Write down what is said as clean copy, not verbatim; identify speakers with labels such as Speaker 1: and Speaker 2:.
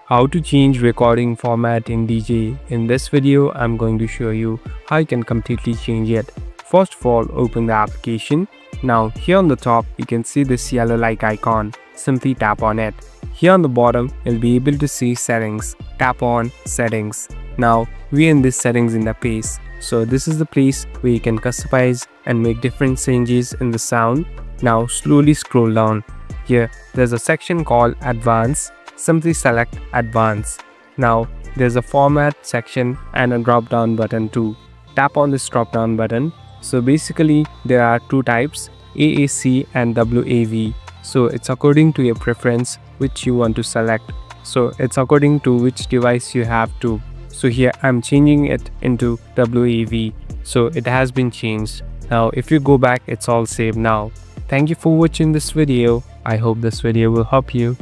Speaker 1: How to change recording format in Djay. In this video, I'm going to show you how you can completely change it. First of all, open the application. Now here on the top, you can see this yellow like icon. Simply tap on it. Here on the bottom, you'll be able to see settings. Tap on settings. Now we're in this settings interface. So this is the place where you can customize and make different changes in the sound. Now slowly scroll down. Here there's a section called Advanced. Simply select Advanced. Now there's a format section and a drop down button too. Tap on this drop down button. So basically there are two types, AAC and WAV. So it's according to your preference which you want to select. So it's according to which device you have to. So here I'm changing it into WAV. So it has been changed. Now if you go back, it's all saved now. Thank you for watching this video. I hope this video will help you.